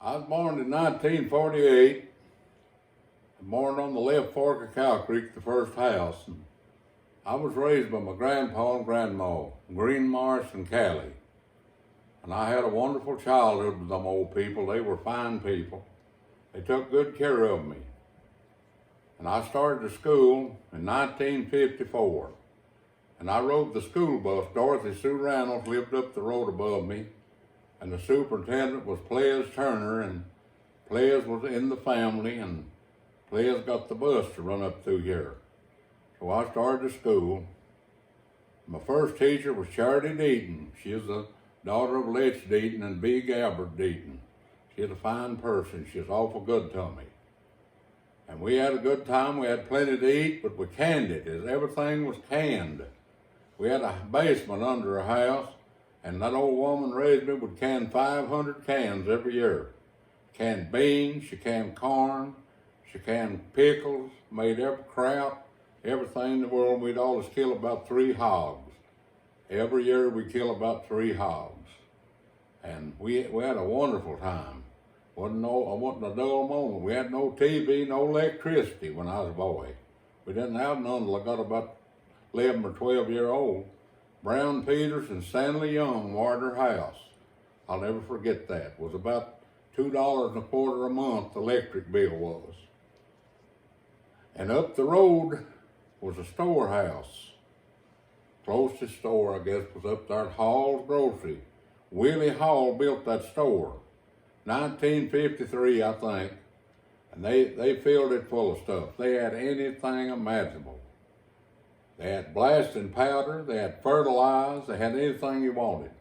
I was born in 1948. Born on the left fork of Cow Creek, the first house. And I was raised by my grandpa and grandma, Green Marsh and Callie. And I had a wonderful childhood with them old people. They were fine people. They took good care of me. And I started to school in 1954. And I rode the school bus. Dorothy Sue Reynolds lived up the road above me. And the superintendent was Ples Turner, and Ples was in the family, and Ples got the bus to run up through here. So I started to school. My first teacher was Charity Deaton. She is the daughter of Letch Deaton and B. Gabbard Deaton. She's a fine person. She's awful good to me. And we had a good time. We had plenty to eat, but we canned it. Everything was canned. We had a basement under our house, and that old woman raised me would can 500 cans every year. Canned beans, she canned corn, she canned pickles, made every kraut, everything in the world. We'd always kill about 3 hogs. Every year we kill about 3 hogs. And we had a wonderful time. Wasn't a dull moment. We had no TV, no electricity when I was a boy. We didn't have none until I got about 11 or 12 years old. Brown Peters and Stanley Young wired our house. I'll never forget that. It was about $2.25 a month the electric bill was. And up the road was a storehouse. Closest store, I guess, was up there at Hall's Grocery. Willie Hall built that store. 1953, I think. And they filled it full of stuff. They had anything imaginable. They had blasting powder, they had fertilizer, they had anything you wanted.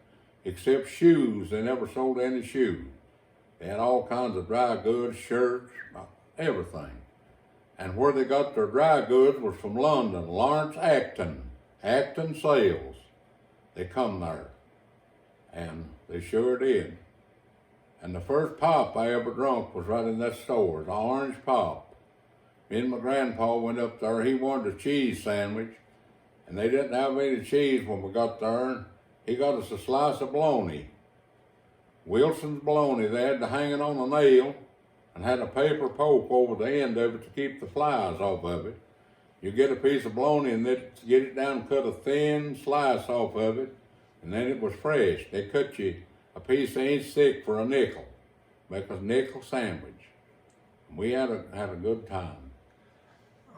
Except shoes, they never sold any shoes. They had all kinds of dry goods, shirts, everything. And where they got their dry goods was from London, Lawrence Acton Sales. They come there, and they sure did. And the first pop I ever drunk was right in that store, the orange pop. Me and my grandpa went up there, he wanted a cheese sandwich, and they didn't have any cheese when we got there. He got us a slice of bologna. Wilson's bologna, they had to hang it on a nail and had a paper poke over the end of it to keep the flies off of it. You get a piece of bologna and they'd get it down, cut a thin slice off of it, and then it was fresh. They cut you a piece an inch thick for a nickel, make a nickel sandwich. We had a good time.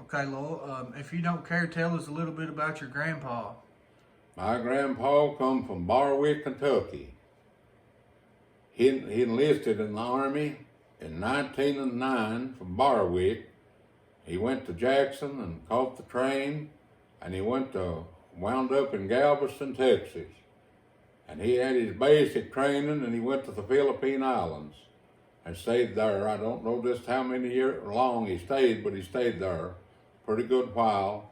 Okay, Lowell, if you don't care, tell us a little bit about your grandpa. My grandpa come from Barwick, Kentucky. He enlisted in the Army in 1909 from Barwick. He went to Jackson and caught the train, and he wound up in Galveston, Texas. And he had his basic training, and he went to the Philippine Islands and stayed there. I don't know just how many years long he stayed, but he stayed there a pretty good while.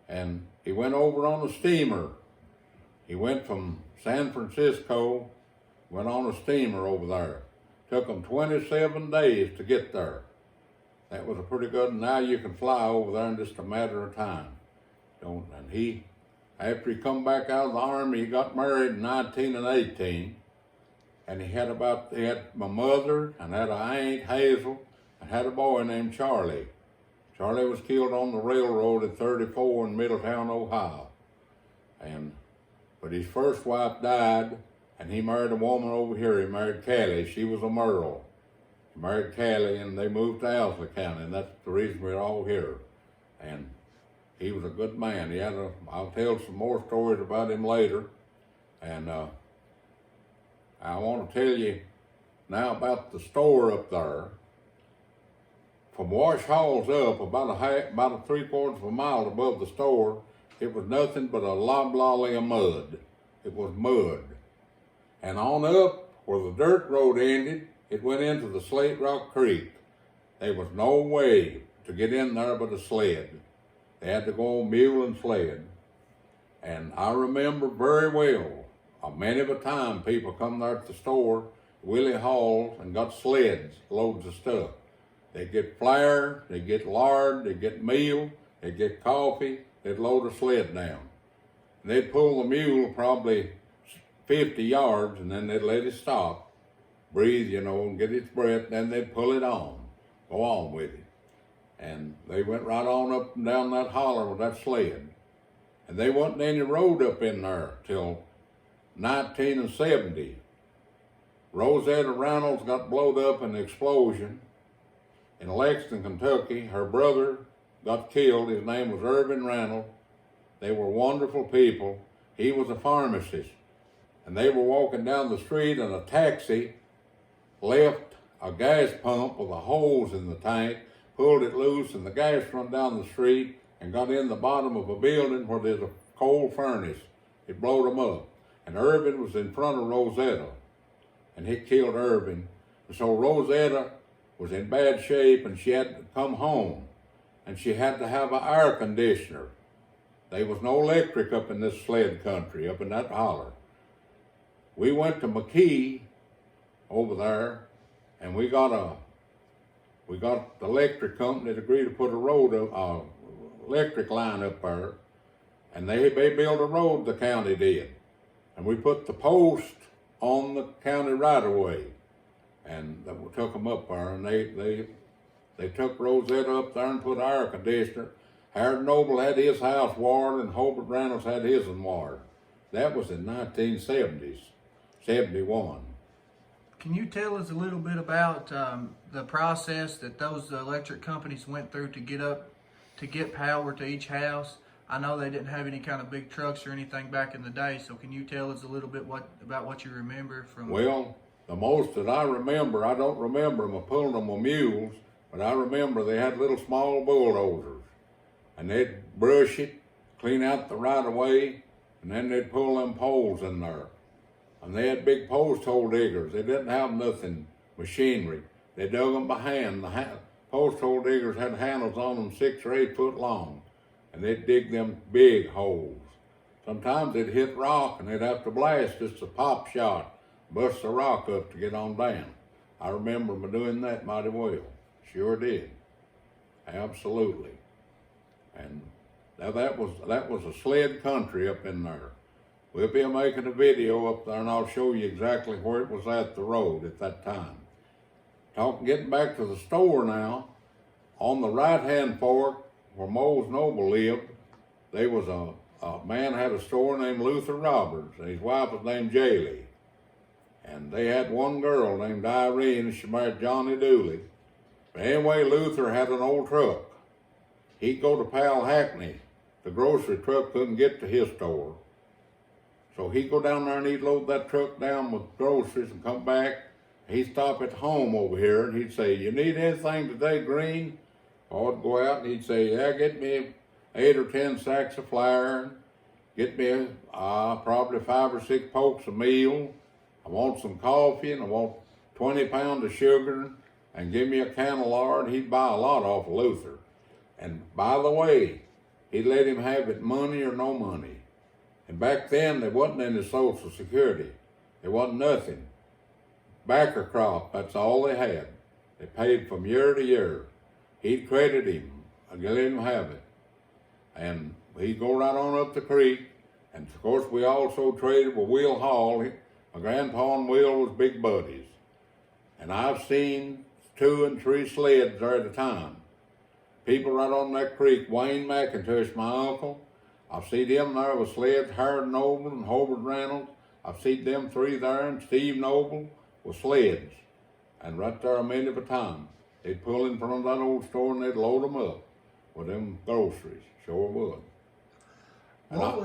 And he went over on a steamer. He went from San Francisco, went on a steamer over there. Took him 27 days to get there. That was a pretty good, now you can fly over there in just a matter of time. And after he come back out of the Army, he got married in 1918. And he had my mother, and had an aunt, Hazel, and had a boy named Charlie. Charlie was killed on the railroad at 34 in Middletown, Ohio. But his first wife died, and he married a woman over here. He married Callie. She was a Merle. He married Callie, and they moved to Owsley County, and that's the reason we're all here. And he was a good man. I'll tell some more stories about him later. And I want to tell you now about the store up there. From Wash Halls up, about a 3/4 of a mile above the store, it was nothing but a loblolly of mud. It was mud. And on up, where the dirt road ended, it went into the Slate Rock Creek. There was no way to get in there but a sled. They had to go on mule and sled. And I remember very well, many of a time people come there at the store, Willie Hall, and got sleds, loads of stuff. They'd get flour, they'd get lard, they'd get meal, they'd get coffee, they'd load a sled down. And they'd pull the mule probably 50 yards, and then they'd let it stop. breathe, and get its breath, then they'd pull it on, go on with it. And they went right on up and down that holler with that sled. And there wasn't any road up in there till 1970. Rosetta Reynolds got blowed up in an explosion in Lexington, Kentucky. Her brother got killed. His name was Irvin Reynolds. They were wonderful people. He was a pharmacist. And they were walking down the street, and a taxi left a gas pump with a hose in the tank, pulled it loose, and the gas run down the street and got in the bottom of a building where there's a coal furnace. It blowed them up. And Irvin was in front of Rosetta, and he killed Irvin. And so Rosetta was in bad shape, and she had to come home, and she had to have an air conditioner. There was no electric up in this sled country, up in that holler. We went to McKee over there, and we got the electric company to agree to put a electric line up there, and they built a road, the county did. And we put the post on the county right of way, and we took them up there, and they took Rosetta up there and put air conditioner. Harold Noble had his house wired, and Hobart Reynolds had his wired. That was in 1970s, 71. Can you tell us a little bit about the process that those electric companies went through to get power to each house? I know they didn't have any kind of big trucks or anything back in the day, so can you tell us a little bit about what you remember from? Well, the most that I remember, I don't remember them pulling them with mules, but I remember they had little small bulldozers, and they'd brush it, clean out the right of way, and then they'd pull them poles in there. And they had big post hole diggers. They didn't have nothing machinery. They dug them by hand. The post hole diggers had handles on them 6 or 8 foot long, and they'd dig them big holes. Sometimes they'd hit rock, and they'd have to blast just a pop shot, bust the rock up to get on down. I remember them doing that mighty well. Sure did. Absolutely. And now that was a sled country up in there. We'll be making a video up there, and I'll show you exactly where it was at the road at that time. Getting back to the store now, on the right-hand fork where Mose Noble lived, there was a man had a store named Luther Roberts, and his wife was named Jaylee. And they had one girl named Irene, and she married Johnny Dooley. But anyway, Luther had an old truck. He'd go to Pal Hackney. The grocery truck couldn't get to his store. So he'd go down there and he'd load that truck down with groceries and come back. He'd stop at home over here, and he'd say, "You need anything today, Green?" I'd go out and he'd say, "Yeah, get me 8 or 10 sacks of flour, get me probably 5 or 6 pokes of meal. I want some coffee, and I want 20 pounds of sugar, and give me a can of lard." He'd buy a lot off of Luther. And by the way, he'd let him have it money or no money. And back then, there wasn't any Social Security. There wasn't nothing. Backer crop, that's all they had. They paid from year to year. He'd credit him and let him have it. And he'd go right on up the creek. And of course, we also traded with Will Hall. My grandpa and Will was big buddies. And I've seen 2 and 3 sleds there at a time. People right on that creek, Wayne McIntosh, my uncle, I've seen them there with sleds, Harold Noble and Hobart Reynolds. I've seen them 3 there, and Steve Noble with sleds. And right there a minute of a time, they'd pull in front of that old store and they'd load them up with them groceries. Sure would. What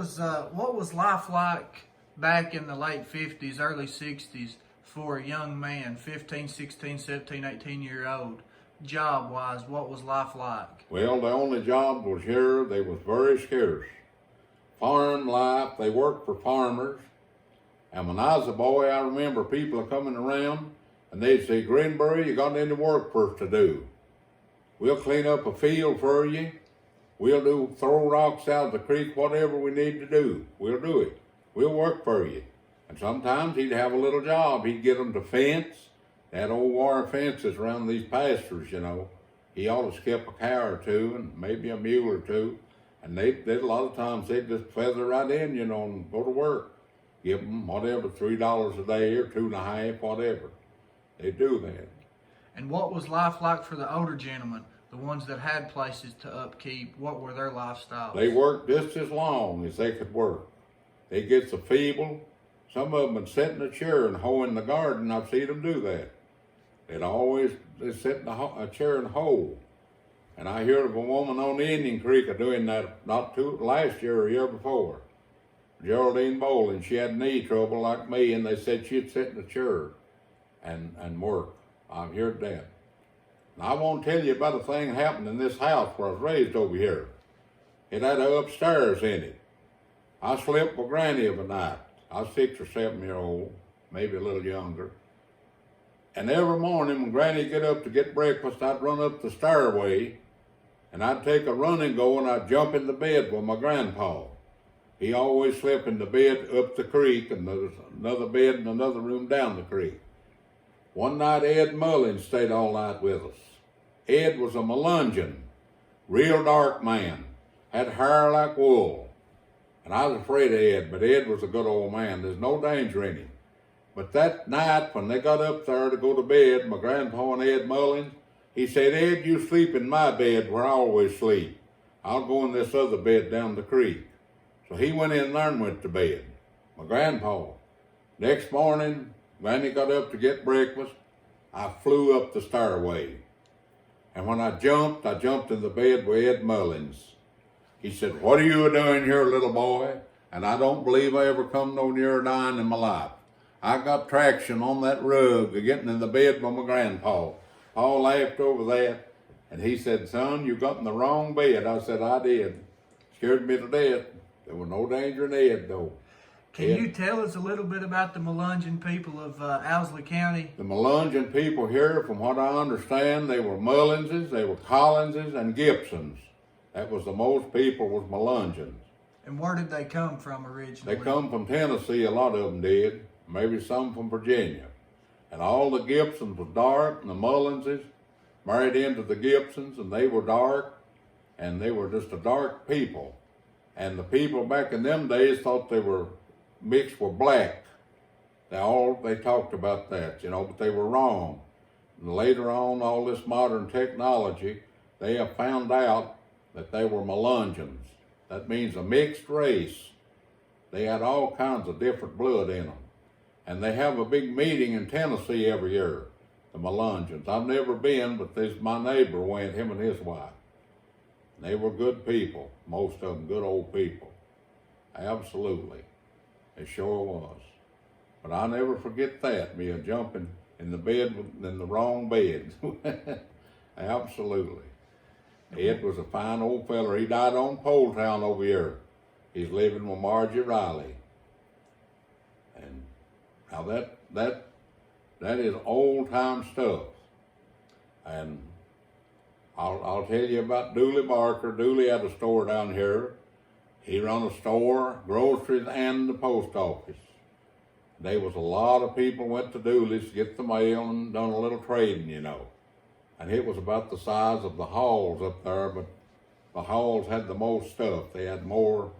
was life like back in the late 50s, early 60s for a young man, 15, 16, 17, 18-year-old? Job-wise, what was life like? Well, the only job was here, they was very scarce. Farm life, they worked for farmers. And when I was a boy, I remember people coming around and they'd say, "Greenberry, you got any work for us to do? We'll clean up a field for you. We'll throw rocks out of the creek, whatever we need to do. We'll do it. We'll work for you." And sometimes he'd have a little job. He'd get them to fence. They had old wire fences around these pastures, He ought to skip a cow or 2 and maybe a mule or 2. And they'd a lot of times they'd just feather right in, and go to work. Give them whatever, $3 a day or 2.5, whatever. They do that. And what was life like for the older gentlemen, the ones that had places to upkeep? What were their lifestyles? They worked just as long as they could work. They get so feeble. Some of them would sit in a chair and hoe in the garden. I've seen them do that. They sit in a chair and hoe. And I heard of a woman on the Indian Creek doing that last year or year before. Geraldine Bowling, she had knee trouble like me, and they said she'd sit in a chair and work. I've heard that. And I won't tell you about a thing happened in this house where I was raised over here. It had an upstairs in it. I slept with Granny of a night. I was 6 or 7 years old, maybe a little younger. And every morning when Granny get up to get breakfast, I'd run up the stairway, and I'd take a run and go, and I'd jump in the bed with my grandpa. He always slept in the bed up the creek, and there was another bed in another room down the creek. One night, Ed Mullins stayed all night with us. Ed was a melungeon, real dark man, had hair like wool. And I was afraid of Ed, but Ed was a good old man. There's no danger in him. But that night, when they got up there to go to bed, my grandpa and Ed Mullins, he said, Ed, you sleep in my bed where I always sleep. I'll go in this other bed down the creek. So he went in there and went to bed, my grandpa. Next morning, Granny got up to get breakfast. I flew up the stairway. And when I jumped in the bed with Ed Mullins. He said, what are you doing here, little boy? And I don't believe I ever come no nearer dying in my life. I got traction on that rug of getting in the bed with my grandpa. Paul laughed over that, and he said, son, you got in the wrong bed. I said, I did. Scared me to death. There was no danger in Ed, though. Can you tell us a little bit about the Melungeon people of Owsley County? The Melungeon people here, from what I understand, they were Mullinses, they were Collinses, and Gibsons. That was the most people was Melungeons. And where did they come from originally? They come from Tennessee, a lot of them did. Maybe some from Virginia. And all the Gibsons were dark, and the Mullinses married into the Gibsons, and they were dark, and they were just a dark people. And the people back in them days thought they were mixed with black. They talked about that, but they were wrong. And later on, all this modern technology, they have found out that they were Melungeons. That means a mixed race. They had all kinds of different blood in them. And they have a big meeting in Tennessee every year, the Melungeons. I've never been, but my neighbor went, him and his wife. And they were good people, most of them good old people. Absolutely. It sure was. But I'll never forget that, me jumping in the bed, in the wrong bed. Absolutely. Ed was a fine old feller. He died on Pole Town over here. He's living with Margie Riley. And now that is old time stuff. And I'll tell you about Dooley Barker. Dooley had a store down here. He run a store, groceries, and the post office. There was a lot of people went to Dooley's to get the mail and done a little trading, And it was about the size of the halls up there, but the halls had the most stuff. They had more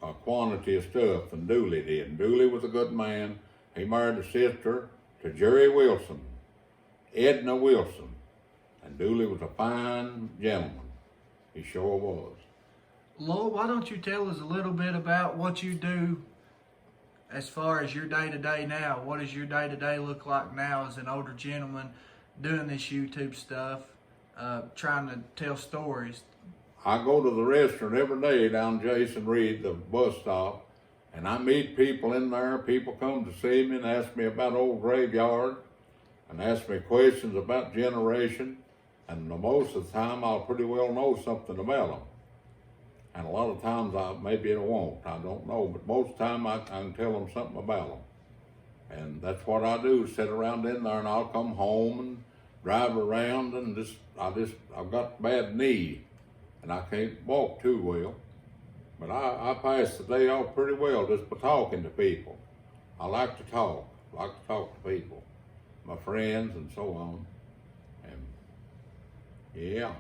quantity of stuff than Dooley did. And Dooley was a good man. He married a sister to Jerry Wilson, Edna Wilson. And Dooley was a fine gentleman. He sure was. Lowell, why don't you tell us a little bit about what you do as far as your day-to-day now? What does your day-to-day look like now as an older gentleman doing this YouTube stuff, trying to tell stories? I go to the restaurant every day down Jason Reed, the bus stop, and I meet people in there. People come to see me and ask me about old graveyard and ask me questions about generation. And most of the time, I'll pretty well know something about them. And a lot of times, maybe I won't. I don't know. But most of the time, I can tell them something about them. And that's what I do, sit around in there, and I'll come home and drive around, and I've got bad knee, and I can't walk too well. But I pass the day off pretty well just by talking to people. I like to talk to people, my friends, and so on. And yeah,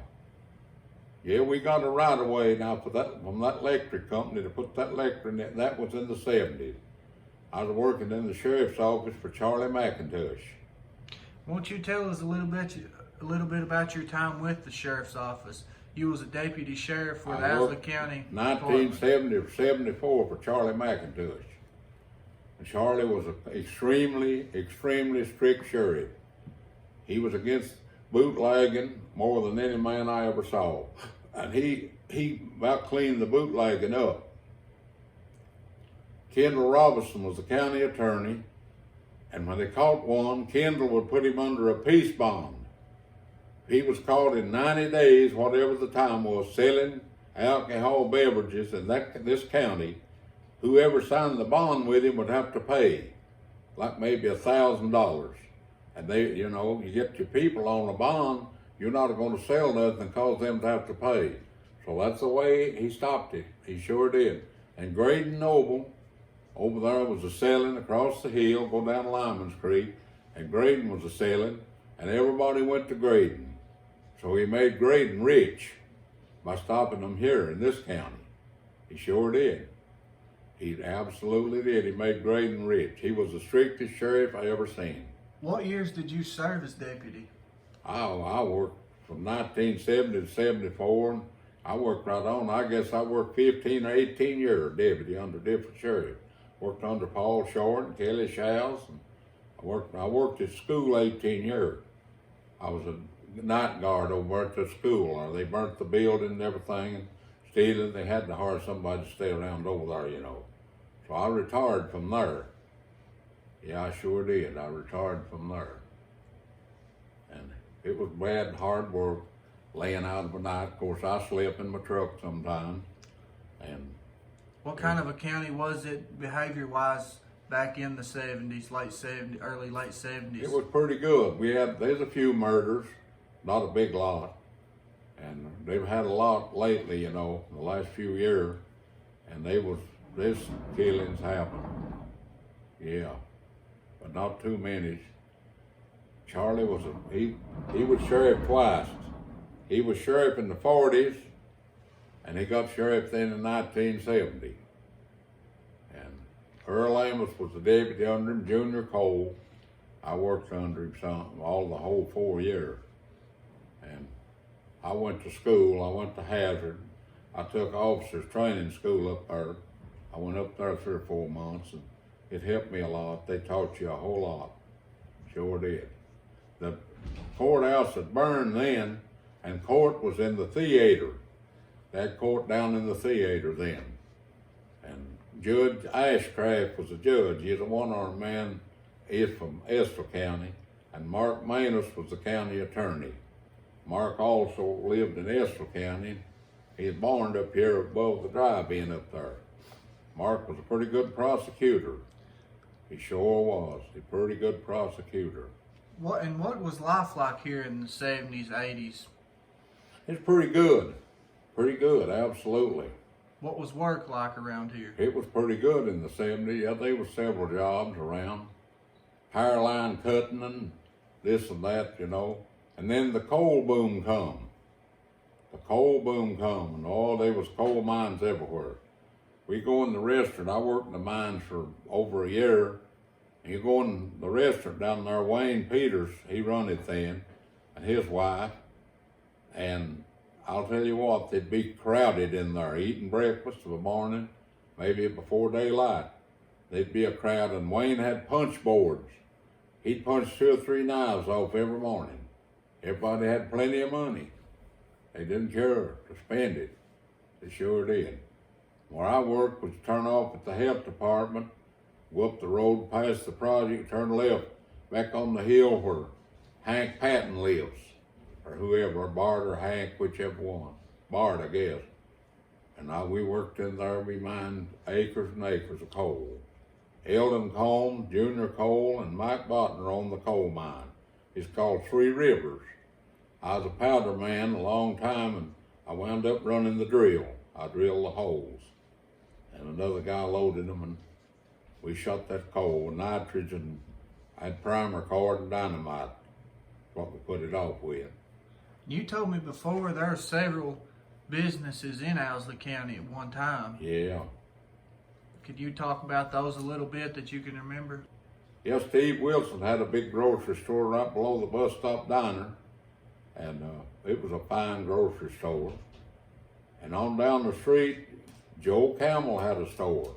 we got a right of way now from that electric company to put that electric in it. That was in the 70s. I was working in the sheriff's office for Charlie McIntosh. Won't you tell us a little bit about your time with the sheriff's office? You was a deputy sheriff for the Owsley County. 1970 or 74 for Charlie McIntosh. And Charlie was an extremely strict sheriff. He was against bootlegging more than any man I ever saw. And he about cleaned the bootlegging up. Kendall Robinson was the county attorney, and when they caught one, Kendall would put him under a peace bond. He was caught in 90 days, whatever the time was, selling alcohol beverages in this county. Whoever signed the bond with him would have to pay, like maybe $1,000. And they, you get your people on a bond, you're not going to sell nothing and cause them to have to pay. So that's the way he stopped it. He sure did. And Graydon Noble, over there was a selling across the hill, go down Lyman's Creek, and Graydon was a selling, and everybody went to Graydon. So he made Graydon rich by stopping them here in this county. He sure did. He absolutely did. He made Graydon rich. He was the strictest sheriff I ever seen. What years did you serve as deputy? I worked from 1970 to 74, and I worked right on. I guess I worked 15 or 18 years deputy under different sheriffs. Worked under Paul Short and Kelly Shouse. And I worked at school 18 years. I was a night guard over at the school. They burnt the building and everything, and stealing. They had to hire somebody to stay around over there, So I retired from there. Yeah, I sure did. I retired from there. And it was bad, hard work, laying out of the night. Of course, I slept in my truck sometimes. And what kind of a county was it, behavior-wise, back in the 70s, early, late 70s? It was pretty good. There's a few murders, not a big lot. And they've had a lot lately, the last few years. And this killings happened. Yeah, but not too many. Charlie he was sheriff twice. He was sheriff in the 40s, and he got sheriff then in 1970. And Earl Amos was the deputy under him, Junior Cole. I worked under him the whole 4 years. And I went to school. I went to Hazard. I took officers training school up there. I went up there 3 or 4 months, and it helped me a lot. They taught you a whole lot. Sure did. The courthouse had burned then, and court was in the theater. They had court down in the theater then. And Judge Ashcraft was a judge. He's a one-armed man. He's from Estill County. And Mark Manus was the county attorney. Mark also lived in Estill County. He's born up here above the drive-in up there. Mark was a pretty good prosecutor. He sure was. A pretty good prosecutor. What was life like here in the 70s, 80s? It's pretty good. Pretty good, absolutely. What was work like around here? It was pretty good in the 70s. Yeah, there were several jobs around. Power line cutting and this and that, And then the coal boom come. The coal boom come, and there was coal mines everywhere. We go in the restaurant. I worked in the mines for over a year. And you go in the restaurant down there, Wayne Peters, he run it then, and his wife. And I'll tell you what, they'd be crowded in there, eating breakfast in the morning, maybe before daylight. There'd be a crowd, and Wayne had punch boards. He'd punch 2 or 3 knives off every morning. Everybody had plenty of money. They didn't care to spend it. They sure did. Where I worked was turn off at the health department, go up the road past the project, turn left, back on the hill where Hank Patton lives, or whoever, Bart or Hank, whichever one. Bart, I guess. And we worked in there, we mined acres and acres of coal. Eldon Combs, Junior Cole, and Mike Botner owned the coal mine. It's called 3 Rivers. I was a powder man a long time, and I wound up running the drill. I drilled the holes. And another guy loaded them, and we shot that coal with nitrogen. I had primer cord and dynamite, what we put it off with. You told me before there are several businesses in Owsley County at one time. Yeah. Could you talk about those a little bit that you can remember? Yes, Steve Wilson had a big grocery store right below the bus stop diner, and it was a fine grocery store. And on down the street, Joe Camel had a store,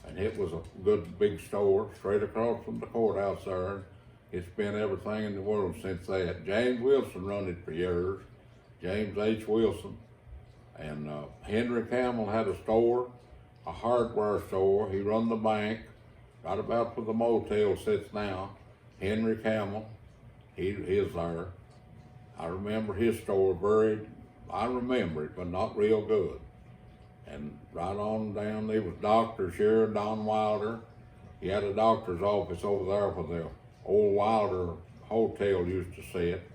and it was a good big store straight across from the courthouse there. It's been everything in the world since that. James Wilson run it for years, James H. Wilson. And Henry Camel had a store, a hardware store. He run the bank, right about where the motel sits now. Henry Camel, he's there. I remember his store I remember it, but not real good. And right on down, there was doctors here, Don Wilder. He had a doctor's office over there where the old Wilder Hotel used to sit.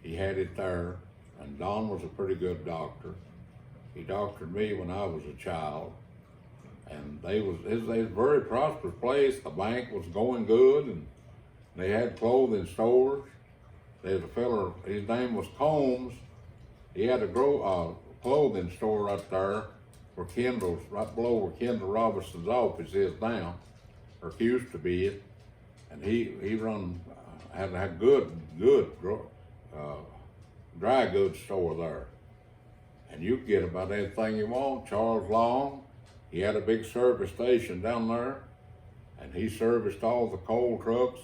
He had it there, and Don was a pretty good doctor. He doctored me when I was a child, and it was a very prosperous place. The bank was going good, and they had clothing stores. There's a fella, his name was Combs. He had a clothing store right there where Kendall's, right below where Kendall Robinson's office is now, or used to be it. And he had a good dry goods store there. And you could get about anything you want. Charles Long, he had a big service station down there, and he serviced all the coal trucks.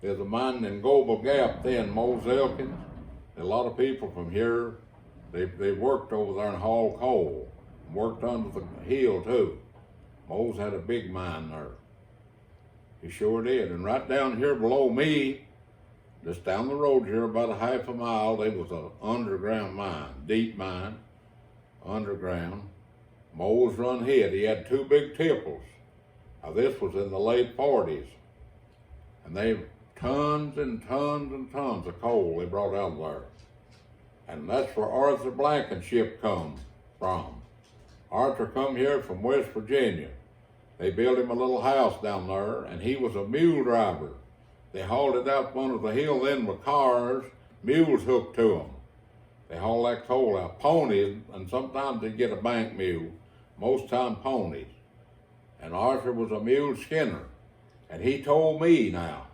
There's a mine in Goble Gap then, Mose Elkins. A lot of people from here, they worked over there and hauled coal, and worked under the hill too. Mose had a big mine there. He sure did. And right down here below me, just down the road here about a half a mile, there was an underground mine, deep mine, underground. Mose run ahead. He had two big tipples. Now this was in the late 40s. And they tons and tons and tons of coal they brought out of there. And that's where Arthur Blankenship come from. Arthur come here from West Virginia. They built him a little house down there, and he was a mule driver. They hauled it out one of the hill then with cars, mules hooked to them. They haul that coal out, ponies, and sometimes they get a bank mule, most time ponies. And Arthur was a mule skinner. And he told me now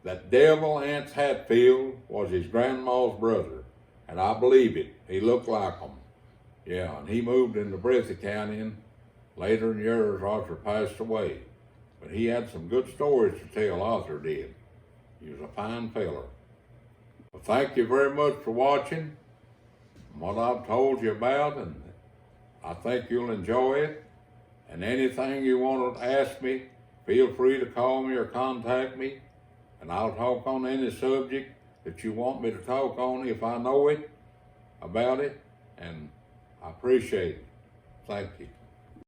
that Devil Ants Hatfield was his grandma's brother. And I believe it. He looked like him. Yeah, and he moved into Breathitt County, and later in years, Arthur passed away. But he had some good stories to tell, Arthur did. He was a fine feller. Well, thank you very much for watching what I've told you about, and I think you'll enjoy it. And anything you want to ask me, feel free to call me or contact me, and I'll talk on any subject that you want me to talk on if I know it about it, and I appreciate it. Thank you.